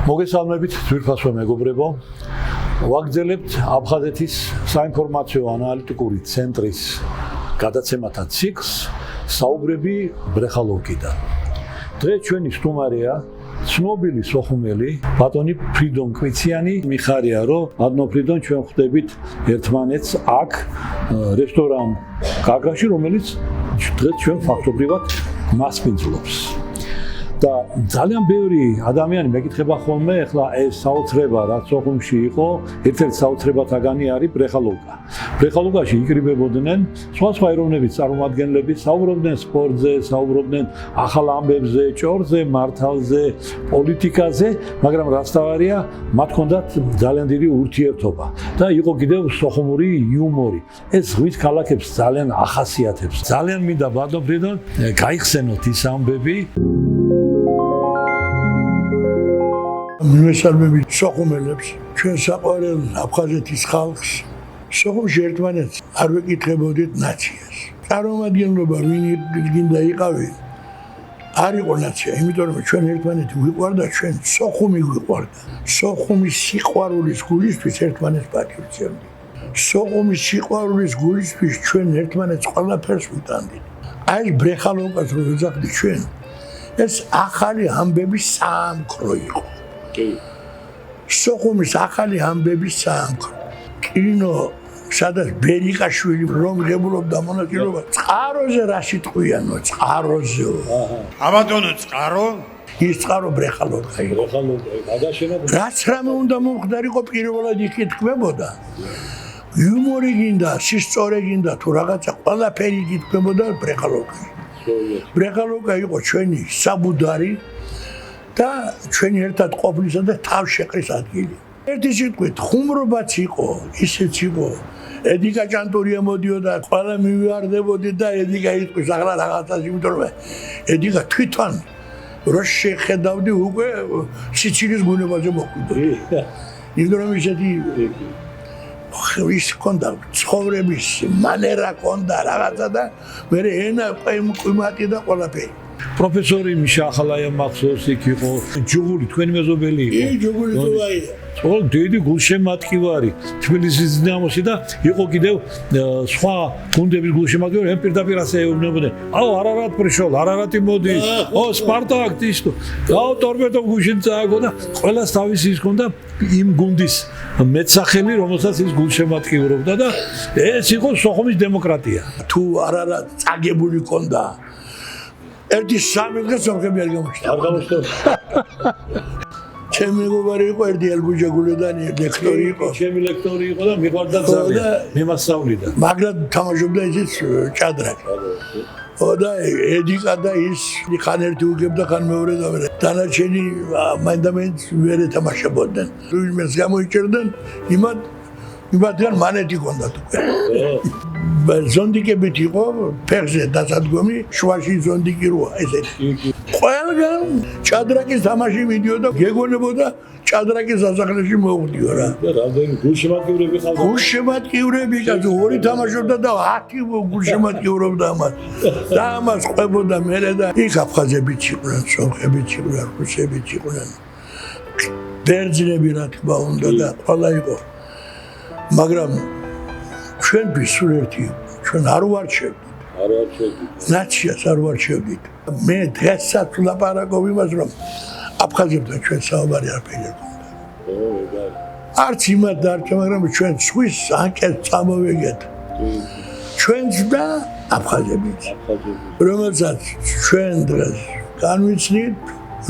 მოგესალმებით ძვირფასო მეგობრებო. ვაგრძელებთ აფხაზეთის საინფორმაციო ანალიტიკური ცენტრის გადაცემათა ციკლს საუბრები ბრეხალოვკიდან. დღეს ჩვენი სტუმარია ცნობილი სოხუმელი ბატონი ფრიდონ კვიციანი. მიხარია რომ ბატონო ფრიდონ ჩვენ ხვდებით ერთმანეთს აქ რესტორან გაგრაში, რომელიც დღეს ჩვენ ფაქტობრივად მასპინძლობს. და ძალიან ბევრი ადამიანი მეკითხება ხოლმე, ეხლა ეს საოცრება რაც სოხუმში იყო, ერთ-ერთი საოცრებათაგანი არის ბრეხალოვკა. ბრეხალოვკაში იკრიბებოდნენ სხვა ეროვნების წარმომადგენლები, საუბრობდნენ სპორტზე, საუბრობდნენ ახალ ამბებზე, ჭორზე, მართალზე, პოლიტიკაზე, მაგრამ რაც თავარია, მათ ჰქონდათ ძალიან დიდი ურთიერთობა და იყო კიდევ სოხუმური იუმორი. ეს ზღვის ქალაქებს ძალიან ახასიათებს. ძალიან მინდა ბატონ ფრიდონ გაიხსენოთ ის ამბები. მივესალმებით სოხუმელებს, ჩვენ საყვარელ აფხაზეთის ხალხს. სოხუმში ერთმანეთს არ ვეკითხებოდით ნაციას. წარმომადგენლობა ვინ გინდა იყავი, არ იყო ნაცია, იმიტომ რომ ჩვენ ერთმანეთი ვიყვარდა, ჩვენ სოხუმი ვიყვარდა. სოხუმის სიყვარულის გულისთვის ერთმანეთს პატივცემდით. სოხუმის სიყვარულის გულისთვის ჩვენ ერთმანეთს ყველაფერს ვიტანდით. აი ბრეხალოვკას რო ვეძახდით ჩვენ, ეს ახალი ამბების საამქრო იყო. სოხუმის ახალი ამბების საამქრო. კინო სადაც ბერიკაშვილი რომ ღებულობდა მონაწილეობა, წყაროზე რა სიტყვიანო, წყაროზეო. აბატონო წყარო? ის წყარო ბრეხალოვკა იყო. რაც რამე უნდა მომხდარიყო პირველად იქ ითქმებოდა. იუმორი გინდა, სისწორე გინდა თუ რაღაცა ყველაფერი ითქმებოდა ბრეხალოვკაში. ბრეხალოვკა იყო ჩვენი საბუდარი და ჩვენი ერთად ყოფნისა და თავშეყრის ადგილი. ერთი სიტყვით ხუმრობაც იყო, ისეც იყო. ედიკა ჭანტურია მოდიოდა, ყველა მივიარდებოდი და ედიკა იტყვის ახლა რაღაცას, იმიტომ რომ ედიკა თვითონ რო შეხედავდი უკვე სიცილის გუნებაზე მოხვიდოდი. იმიტომ რომ ისეთი ის ჰქონდა ცხოვრების მანერა ჰქონდა რაღაცა და მე ენა ყიმატი და ყველაფერი. პროფესორი მიშა ახალაია მახსოვს იქ იყო, ჯუღური თქვენი მეზობელი იყო. ჯუღური თუაია. ол დიდი გულშემატკივარი თბილისის დინამოსი და იყო კიდევ სხვა გუნდების გულშემატკივარი, הם პირდაპირ ასე ეუბნებოდნენ. აუ არარატ პრიშოლ, არარატი მოდის. ო სპარტაკ ტისტო. აუ ტორპედო გუშინ წააგო და ყველას თავისი ის ჰქონდა იმ გუნდის მეცახელი, რომელსაც ის გულშემატკივრობდა და ეს იყო სოხუმის დემოკრატია. თუ არარატ წაგებული ჰქონდა ერთი სამი დღე სომხები არ გამოჩნდა. არ გამოჩნდა. ჩემი მეგობარი იყო ერთი ელგუჯაგულედანი ლექტორი იყო. ჩემი ლექტორი იყო და მიყვარდა ძალიან. მიმასწავლიდა. მაგრამ თამაშობდა ისიც ჭადრაკი. და ედიკა და ის ხან ერთი უგებდა, ხან მეორე და მეორე. დანარჩენი მაინდამაინც ვერ ეთამაშებოდნენ. ვინმეს გამოიჭერდნენ, იმათგან მანეთი ჰქონდათ უკვე. ზონდიკებით იყო ფეხზე დასადგომი, შუაში ზონდიკი როა ესეთი. ყველგან ჭადრაკის თამაში მიდიოდა, გეგონებოდა ჭადრაკის სასახლეში მოუვდიო რა. რამდენი გულშემატკივრები ხალხი. გულშემატკივრები კაცო ორი თამაშობდა და 10 გულშემატკივრობდა ამას. და ამას ყვებოდა მერე და იქ აფხაზებიც იყვნენ, სომხებიც იყვნენ, რუსებიც იყვნენ. ბერძნები რა თქმა უნდა და ყველა იყო. მაგრამ ჩვენთვის სულ ერთი იყო. ჩვენ არ ვარჩევდით. ნაციას არ ვარჩევდით. მე დღესაც ვლაპარაკობ იმას, რომ აფხაზებთან ჩვენ საუბარი არაფერი არ გქონდა. არც იმათ დარჩა, მაგრამ ჩვენ სხვის ანკეტს წამოვეგეთ. ჩვენც და აფხაზებიც. რომელსაც ჩვენ დღეს განვიცნით,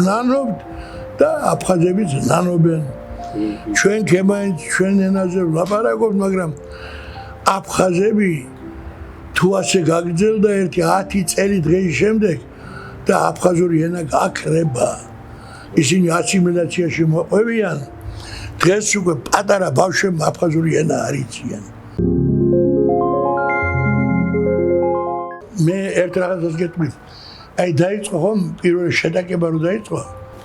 ნანობთ და აფხაზებიც ნანობენ. ჩვენ ქემაინც ჩვენ ენაზე ვლაპარაკობთ, მაგრამ აფხაზები თუ ასე გაგრძელდა ერთი 10 წელი დღეის შემდეგ და აფხაზური ენა გაქრება. ისინი ასიმილაციაში მოყვევიან. დღეს უკვე პატარა ბავშვებმა აფხაზური ენა არ იციან. მე ერთ რაღაცას გეტყვით. აი დაიწყო ხომ პირველი შეტაკება რო დაიწყო,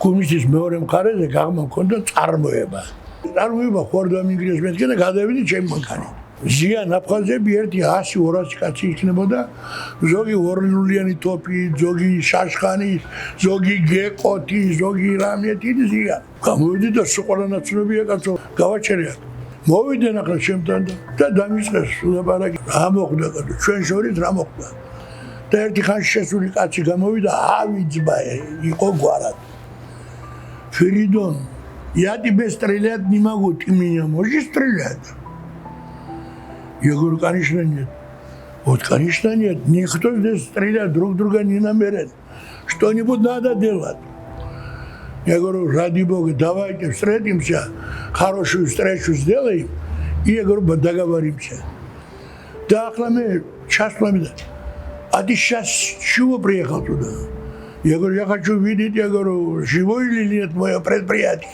კომისიის მეორე მხარეზე გაღმა მქონდა წარმოება. არ ვიბა ხوارდა მინგრეს მეთქე და გადავიდი ჩემი მანქანით. ზიან აფხაზები ერთი 100-200 კაცი იქნებოდა, ზოგი ორლულიანი თოფი, ზოგი შაშხანი, ზოგი გეკოთი, ზოგი რამეთი ზიან. გამოვიდი და სუყურანაცნობია კაცო, გავაჩერია. მოვიდნენ ახლა შემთან და დამიწყეს ლაპარაკი. რა მოხდა კაცო, ჩვენ შორის რა მოხდა? და ერთი ხანში შესული კაცი გამოვიდა, ავიძბა იყო გვარად. Феридон, я тебе стрелять не могу, ты меня можешь стрелять? Я говорю, конечно нет. Вот, конечно нет, никто здесь стрелять друг друга не намерен. Что-нибудь надо делать. Я говорю, ради Бога, давайте встретимся, хорошую встречу сделаем, и я говорю, договоримся. Да, ахламе, час пламя. А ты сейчас чего приехал туда? Я говорю, я хочу видеть, я говорю, живой или нет мое предприятие.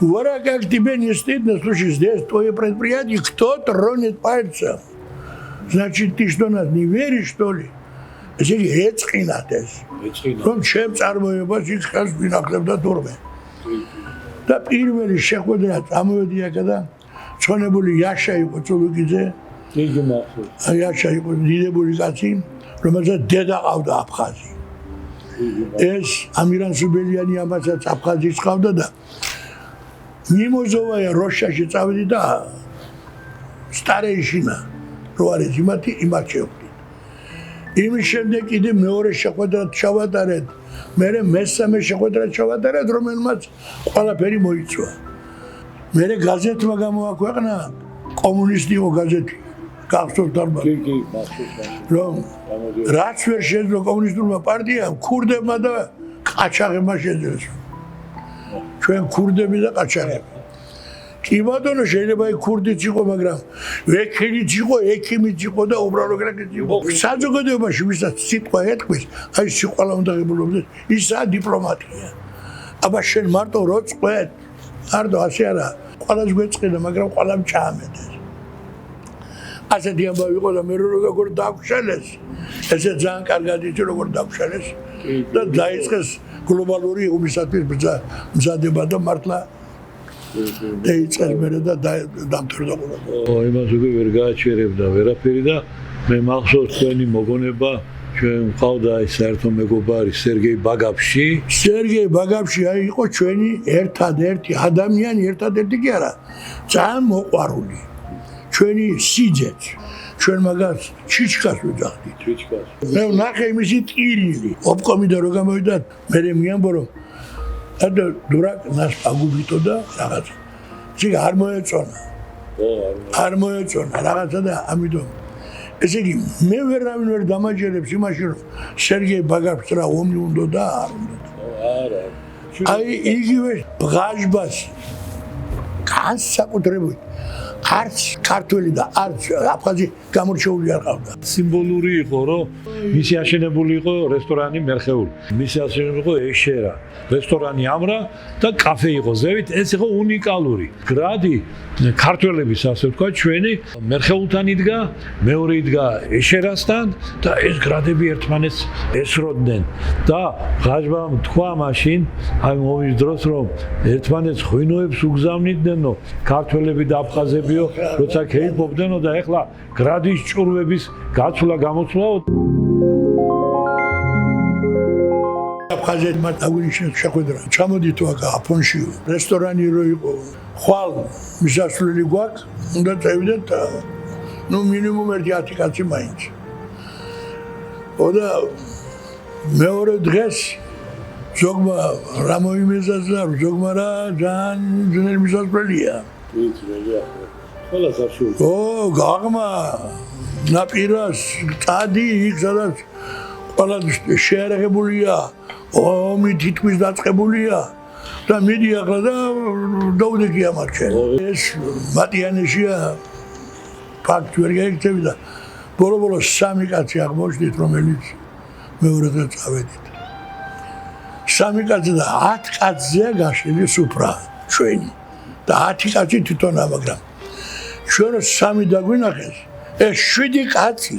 Вора, как тебе не стыдно, слушай, здесь твое предприятие, кто тронет пальцем. Значит, ты что, нас не веришь, что ли? Если рецкинатес. Он чем цармоебас, их хас винахлебда турме. Да პირველი შეხვედრა წამოვედია, когда ჩონებული იაშა იყო წულუკიძე. იგი მახსოვს. იაშა იყო დიდებული კაცი, რომელსაც დედა ყავდა აფხაზი. ეს ამირან სუბელიანი ამასაც აფხაზის ყავდა და მიმოზოვაია როშაში წავედი და სტარეიშინა რო არის იმათ შევხვდით. იმის შემდეგ კიდე მეორე შეხვედრა ჩავატარეთ. მერე მესამე შეხვედრა ჩავატარეთ, რომელმაც ყველაფერი მოიცვა. მერე გაზეთმა გამოაქვეყნა კომუნისტი იყო გაზეთი. გახსოვთ ალბათ. კი, მახსოვს. რომ რაც ვერ შეძლო კომუნისტურმა პარტიამ, ქურდებმა და ყაჩაღებმა შეძლეს. ჩვენ ქურდები და ყაჩაღები. კი ბატონო, შეიძლება ქურდიც იყო, მაგრამ ვექილიც იყო, ექიმიც იყო და უბრალო გრაკიც იყო. საზოგადოებაში ვისაც სიტყვა ეთქვის, აი სიყვარული უნდა ღებულობდეს, ისაა დიპლომატია. აბა შენ მარტო რო წყვეთ, არდო ასე არა, ყველას გვეწყიდა, მაგრამ ყველამ ჩაამეტეს. ასეთი ამბავი იყო და მე როგორ დაგვშალეს, ესე ძალიან კარგად იცი როგორ დაგვშალეს და დაიწყეს გლობალური ომისათვის მზადება და მართლა დაიწყეს მერე და დამთავრდა ყველა. იმას უკვე ვერ გააჩერებდა ვერაფერი და მე მახსოვს თქვენი მოგონება ჩვენ მყავდა ის საერთო მეგობარი სერგეი ბაგაფში. სერგეი ბაგაფში აი იყო ჩვენი ერთადერთი ადამიანი, ერთადერთი კი არა, ძალიან მოყვარული. ჩვენი სიძეც, ჩვენ მაგას ჩიჩკას ვეძახდით. ჩიჩკას. მე ვნახე იმისი ტირილი, ოპკომიდან რო გამოვიდა, მე მიამბო რომ და დურაკ нас погубито და რაღაცა. ციგ არ მოეწონა. არ მოეწონა რაღაცა და ამიტომ ესე იგი მე ვერავინ ვერ დამაჯერებს იმაში რომ სერგეი ბაგაფს რა ომი უნდა და არ უნდა. არა. აი იგივე ბღაჟბას განსაკუთრებით არც ქართველი და არც აფხაზი გამორჩეული არ ყავდა. სიმბოლური იყო, რომ მისი აშენებული იყო რესტორანი მერხეული. მისი აშენებული იყო ეშერა, რესტორანი ამრა და კაფე იყო ზევით, ეს იყო უნიკალური. გრადი ქართველების ასე ვთქვა, ჩვენი მერხეულთან იდგა, მეორე იდგა ეშერასთან და ეს გრადები ერთმანეთს ესროდნენ და ღაჟბამ თქვა მაშინ, აი მოვიდა დროს რომ ერთმანეთს ღვინოებს უგზავნიდნენ, ქართველები და აფხაზები როცა ქეიფობდნო და ეხლა გრადის ჭურვების გაცვლა გამოცვლაო აფხაზეთმა დაგვინიშნეს შეხვედრა. ჩამოდით აქ აფონში რესტორანი რო იყო. ხვალ მისასვლელი გვაქვს, უნდა წევიდეთ ნუ მინიმუმ 10 კაცი მაინც. და მეორე დღეს ზოგმა რა მოიმეზაზა, ზოგმა რა ძალიან ძნელი მისასვლელია. გაღმა ნაპირას წადი იქ სადაც ყველა შეერაღებულია ომი თითქმის დაწყებულია და მიდი ახლა და დაუდექი ამარჩენ ეს მატიანეშია ფაქტ ვერ გაიქცევი და ბოლო-ბოლო 3 კაცი აღმოჩნდით რომელიც მეორე დღე წავედით 3 კაცი და 10 კაცზეა გაშლილი სუფრა ჩვენი და 10 კაცი თვითონა მაგრამ ჩვენ 3 დაგვინახეს ეს 7 კაცი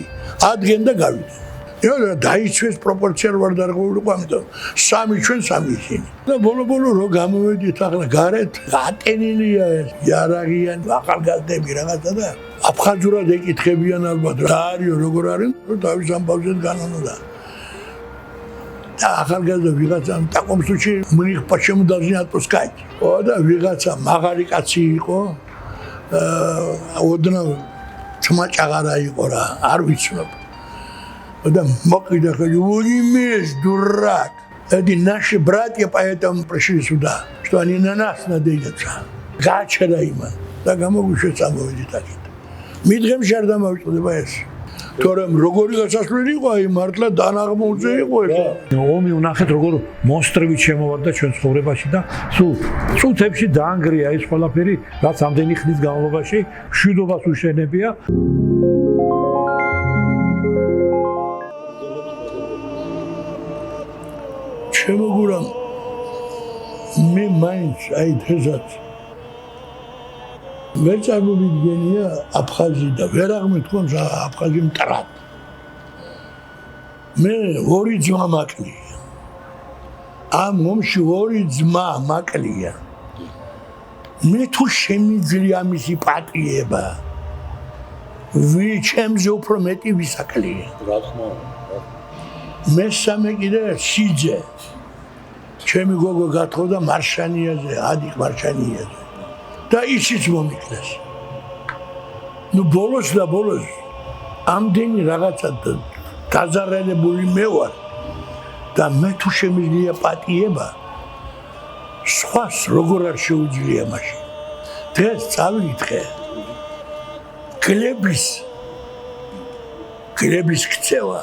ადგენდა გავიდა დაიცვეს პროპორცია ვარ დარღვეულიყო, ამიტომ 3 ჩვენ 3 ისინი. და ბოლო-ბოლო რო გამოვედით ახლა გარეთ, ატენილია ეს იარაღიან ახალგაზრდები რაღაცა და აფხაზურად ეკითხებიან ალბათ რა არისო, როგორ არის, რომ თავის ამბავზეთ განონოდა. და ახალგაზრდა ვიღაცა ტაკომსუჩი მიხ შემოდაზნი ატმოსკაით. და ვიღაცა მაღალი კაცი იყო. ოდნავ თმაჭაღარა იყო რა, არ ვიცნობ. და მოყიდა ხელი, "Уимеш, дурак! Это наши братья, поэтому пришли сюда, что они на нас надеются". Гачера има. და გამოგვიშვეს ამოვიდით აქეთ. მიდღემ შარდა მოვიწყდება ეს. თორემ როგორი გასასვლელი იყო, აი მართლა დანაღმულზე იყო ეს. ომი ვნახეთ როგორ მონსტრებით შემოვარდა ჩვენ ცხოვრებაში და სულ წუთებში დაანგრია ეს ყველაფერი, რაც ამდენი ხნის განმავლობაში მშვიდობას უშენებია. შემოგურამ მე მაინც აი დღესაც ვერ წარმოვიდგენია აფხაზი და ვერ აღმეთქვამს აფხაზი მტრად. მე 2 ძმა მაკლია. ამ ომში 2 ძმა მაკლია. მე თუ შემიძლია მისი პატრიება, ჩემზე უფრო მეტი ვისაკლია. რა თქმა უნდა. მესამე კიდე სიძე. ჩემი გოგო გათხოვდა მარშანიაზე, ადიკ მარშანიაზე. და ისიც მომიკლეს. ბოლოს და ბოლოს ამდენი რაღაცა დაზარალებული მე ვარ და მე თუ შემიძლია პატიება, სხვას როგორ არ შეუძლია მაშინ. დღეს წავიკითხე. გლების ქცევა.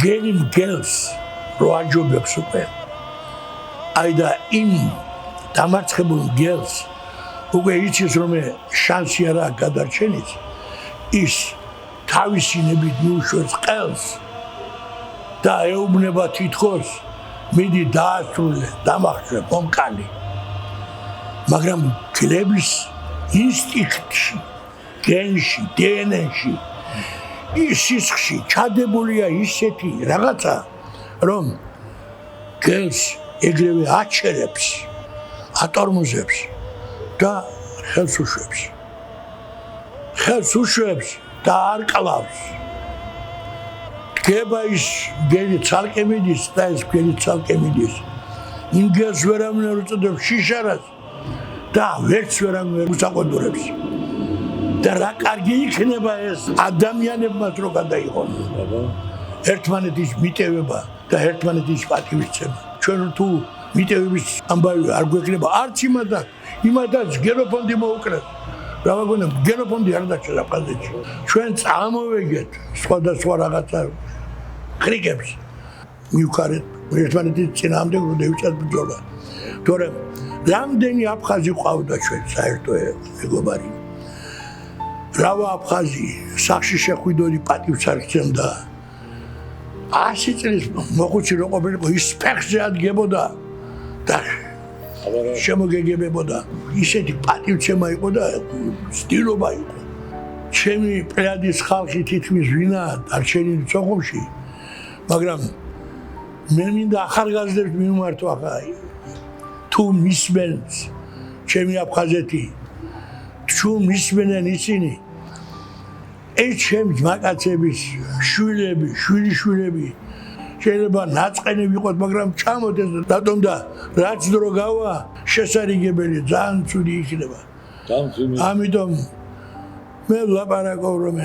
გელი მგელს რო აჯობებს უკვე. აი და იმ დამარცხებულ გელს უკვე იცის რომ შანსი არა გადარჩენის, ის თავისი ნებით მიუშვებს ყელს და ეუბნება თითქოს მიდი დაასრულე, დამახშე მომკალი. მაგრამ გლების ინსტინქტში, გენში, დნმ-ში ის სისხლში ჩადებულია ისეთი რაღაცა, რომ გელს ეგრევე აჩერებს, ატორმოზებს და ხელს უშვებს. ხელს უშვებს და არ კლავს. დგება ის გელი ცალკე მიდის და ეს გელი ცალკე მიდის. იმ გელს ვერავინ არ უწოდებს შიშარას და ვერც ვერავინ ვერ უსაყდურებს. და რა კარგი იქნება ეს ადამიანებმაც რო გადაიღონ. ერთმანეთის მიტევება და ერთმანეთის პატივისცემა. ჩვენ თუ მიტევების ამბავი არ გვექნება, არც იმადაც გენოფონდი მოუკრეს. რა ვაგონა გენოფონდი არ დარჩა აფხაზეთში. ჩვენ წამოვეგეთ სხვადასხვა რაღაცა კრიკებს. მივქარეთ ერთმანეთის წინააღმდეგ რო დავიწყეთ ბრძოლა. თორემ რამდენი აფხაზი ყავდა ჩვენ საერთო მეგობარი. რავა აფხაზი სახში შეხვიდოდი პატივს არ გცემდა. 100 წლის მოხუცი რო ყოფილიყო, ის ფეხზე ადგებოდა და შემოგეგებებოდა. ისეთი პატივცემა იყო და სტილობა იყო. ჩემი პლეადის ხალხი თითქმის ვინაა დარჩენილი სოხუმში, მაგრამ მე მინდა ახალგაზრდებს მიმართო ახლა თუ მისმენს ჩემი აფხაზეთი, თუ მისმენენ ისინი ეს ჩემი ძმაკაცების შვილიშვილები შეიძლება ნაწყენი ვიყოთ, მაგრამ ჩამოდეს რატომ და რაც დრო გავა შესარიგებელი ძალიან ცუდი იქნება. ამიტომ მე ვლაპარაკობ რომ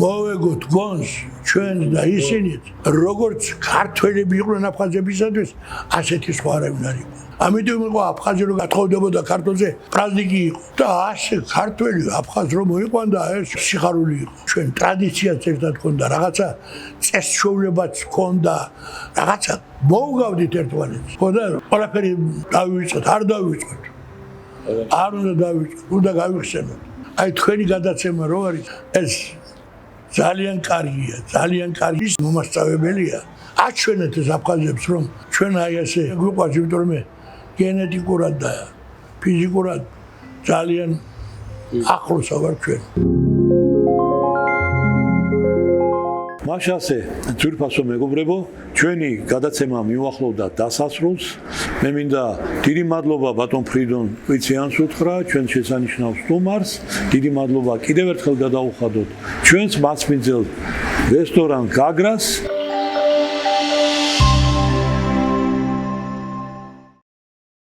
მოვეგოთ გონს ჩვენ და ისინიც როგორც ქართველები იყვნენ აფხაზებისათვის, ასეთი სხვა არავინ არ იყო. ამიტომ იყო აფხაზი რო გათხოვდებოდა ქართულზე პრაზნიკი იყო და ასე ქართველი აფხაზ რო მოიყვანდა ეს სიხარული იყო. ჩვენ ტრადიციაც ერთად ჰქონდა, რაღაცა წესჩვეულებაც ჰქონდა, რაღაცა მოუგავდით ერთმანეთს. ხო და ყველაფერი დავივიწყოთ, არ დავივიწყოთ. არ უნდა დავივიწყოთ, უნდა გავიხსენოთ. აი თქვენი გადაცემა რო არის ეს ძალიან კარგია, ძალიან კარგი მომასწავებელია. აჩვენეთ ეს აფხაზებს რომ ჩვენ აი ესე გვიყვარს, იმიტომ რომ გენეტიკურად და ფიზიკურად ძალიან ახლოს ვარ ჩვენ. მაშასე ძვირფასო მეგობრებო, ჩვენი გადაცემა მიუახლოვდა დასასრულს. მე მინდა დიდი მადლობა ბატონ ფრიდონ კვიციანს უთხრა, ჩვენ შესანიშნავ სტუმარს. დიდი მადლობა კიდევ ერთხელ გადაუხადოთ ჩვენს მასპინძელ რესტორან გაგრას.